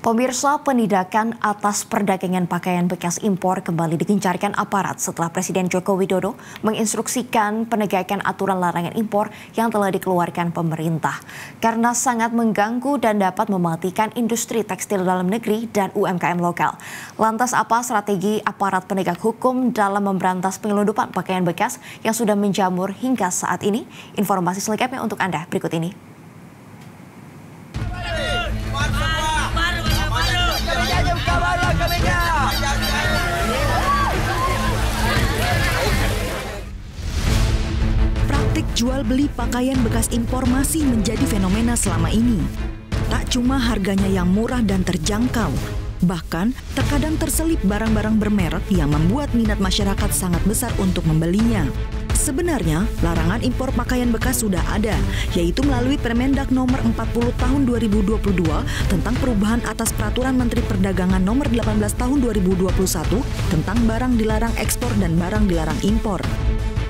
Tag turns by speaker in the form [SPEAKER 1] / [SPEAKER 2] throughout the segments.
[SPEAKER 1] Pemirsa, penindakan atas perdagangan pakaian bekas impor kembali digencarkan aparat setelah Presiden Joko Widodo menginstruksikan penegakan aturan larangan impor yang telah dikeluarkan pemerintah. Karena sangat mengganggu dan dapat mematikan industri tekstil dalam negeri dan UMKM lokal. Lantas apa strategi aparat penegak hukum dalam memberantas penyelundupan pakaian bekas yang sudah menjamur hingga saat ini? Informasi selengkapnya untuk Anda berikut ini.
[SPEAKER 2] Praktik jual beli pakaian bekas impor masih menjadi fenomena selama ini. Tak cuma harganya yang murah dan terjangkau, bahkan terkadang terselip barang-barang bermerek yang membuat minat masyarakat sangat besar untuk membelinya. Sebenarnya, larangan impor pakaian bekas sudah ada, yaitu melalui Permendag Nomor 40 Tahun 2022 tentang perubahan atas Peraturan Menteri Perdagangan Nomor 18 Tahun 2021 tentang barang dilarang ekspor dan barang dilarang impor.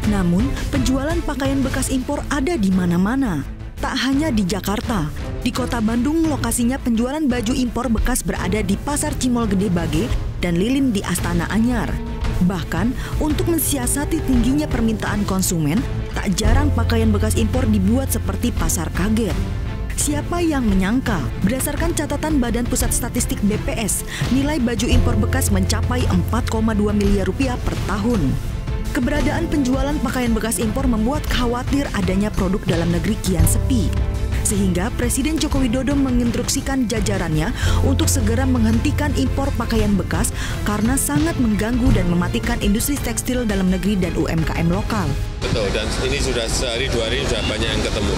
[SPEAKER 2] Namun, penjualan pakaian bekas impor ada di mana-mana. Tak hanya di Jakarta, di Kota Bandung lokasinya penjualan baju impor bekas berada di Pasar Cimol Gede Bage dan Lilin di Astana Anyar. Bahkan, untuk mensiasati tingginya permintaan konsumen, tak jarang pakaian bekas impor dibuat seperti pasar kaget. Siapa yang menyangka, berdasarkan catatan Badan Pusat Statistik BPS, nilai baju impor bekas mencapai 4,2 miliar rupiah per tahun. Keberadaan penjualan pakaian bekas impor membuat khawatir adanya produk dalam negeri kian sepi. Sehingga Presiden Joko Widodo menginstruksikan jajarannya untuk segera menghentikan impor pakaian bekas karena sangat mengganggu dan mematikan industri tekstil dalam negeri dan UMKM lokal.
[SPEAKER 3] Betul, dan ini sudah sehari dua hari sudah banyak yang ketemu.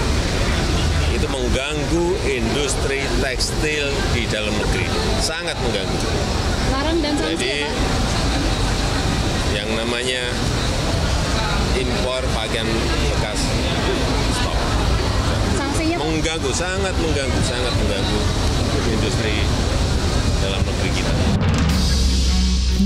[SPEAKER 3] Itu mengganggu industri tekstil di dalam negeri, sangat mengganggu.
[SPEAKER 4] Larang dan sanksi.
[SPEAKER 3] Jadi yang namanya impor pakaian bekas stop. Mengganggu, sangat mengganggu industri dalam negeri kita.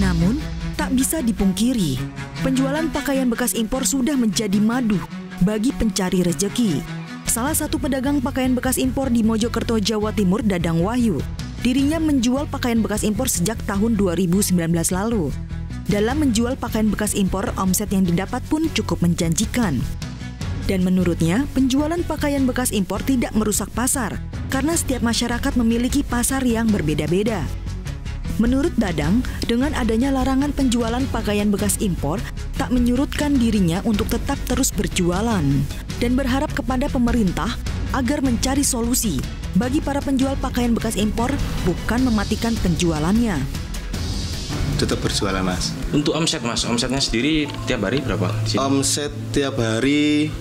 [SPEAKER 2] Namun, tak bisa dipungkiri, penjualan pakaian bekas impor sudah menjadi madu bagi pencari rejeki. Salah satu pedagang pakaian bekas impor di Mojokerto, Jawa Timur, Dadang Wahyu, dirinya menjual pakaian bekas impor sejak tahun 2019 lalu. Dalam menjual pakaian bekas impor, omset yang didapat pun cukup menjanjikan. Dan menurutnya, penjualan pakaian bekas impor tidak merusak pasar karena setiap masyarakat memiliki pasar yang berbeda-beda. Menurut Dadang, dengan adanya larangan penjualan pakaian bekas impor, tak menyurutkan dirinya untuk tetap terus berjualan dan berharap kepada pemerintah agar mencari solusi bagi para penjual pakaian bekas impor, bukan mematikan penjualannya.
[SPEAKER 5] Tetap berjualan, Mas.
[SPEAKER 6] Untuk omset, Mas, omsetnya sendiri tiap hari berapa?
[SPEAKER 5] Omset tiap hari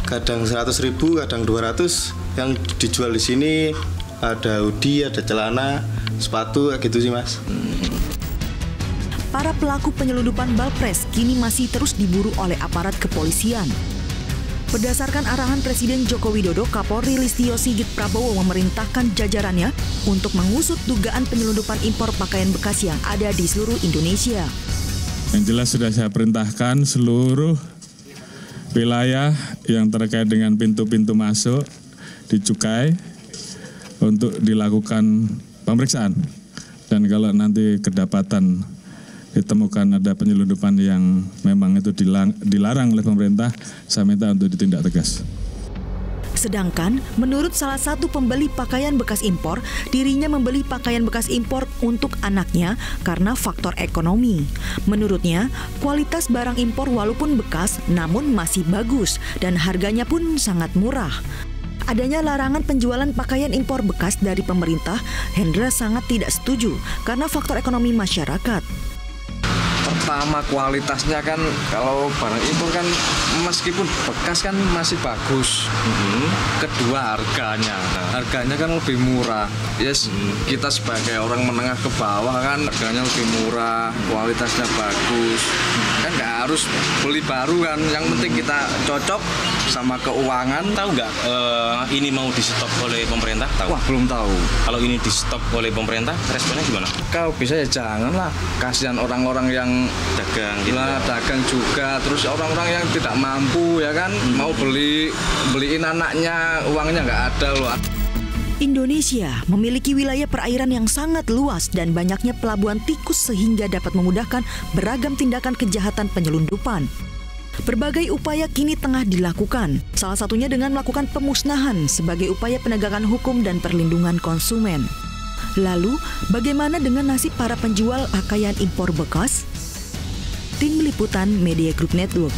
[SPEAKER 5] kadang 100.000, kadang 200. Yang dijual di sini ada hoodie, ada celana, sepatu, gitu sih, Mas.
[SPEAKER 2] Para pelaku penyelundupan balpres kini masih terus diburu oleh aparat kepolisian. Berdasarkan arahan Presiden Joko Widodo, Kapolri Listio Sigit Prabowo memerintahkan jajarannya untuk mengusut dugaan penyelundupan impor pakaian bekas yang ada di seluruh Indonesia.
[SPEAKER 7] Yang jelas sudah saya perintahkan seluruh wilayah yang terkait dengan pintu-pintu masuk di Cukai untuk dilakukan pemeriksaan. Dan kalau nanti kedapatan ditemukan ada penyelundupan yang memang itu dilarang oleh pemerintah, saya minta untuk ditindak tegas.
[SPEAKER 2] Sedangkan, menurut salah satu pembeli pakaian bekas impor, dirinya membeli pakaian bekas impor untuk anaknya karena faktor ekonomi. Menurutnya, kualitas barang impor walaupun bekas, namun masih bagus dan harganya pun sangat murah. Adanya larangan penjualan pakaian impor bekas dari pemerintah, Hendra sangat tidak setuju karena faktor ekonomi masyarakat.
[SPEAKER 8] Pertama, kualitasnya kan kalau barang impor kan meskipun bekas kan masih bagus. Kedua, harganya kan lebih murah. Yes, kita sebagai orang menengah ke bawah kan harganya lebih murah, kualitasnya bagus. Kan nggak harus beli baru kan, yang penting kita cocok sama keuangan.
[SPEAKER 6] Tahu nggak ini mau di stop oleh pemerintah? Tahu?
[SPEAKER 8] Wah, belum tahu.
[SPEAKER 6] Kalau ini di stop oleh pemerintah, responnya gimana?
[SPEAKER 8] Kalau bisa ya janganlah, kasihan orang-orang yang
[SPEAKER 6] dagang gitu.
[SPEAKER 8] Dagang juga, terus orang-orang yang tidak mampu ya kan, mau beliin anaknya, uangnya nggak ada loh.
[SPEAKER 2] Indonesia memiliki wilayah perairan yang sangat luas dan banyaknya pelabuhan tikus sehingga dapat memudahkan beragam tindakan kejahatan penyelundupan. Berbagai upaya kini tengah dilakukan, salah satunya dengan melakukan pemusnahan sebagai upaya penegakan hukum dan perlindungan konsumen. Lalu, bagaimana dengan nasib para penjual pakaian impor bekas? Tim Liputan Media Group Network.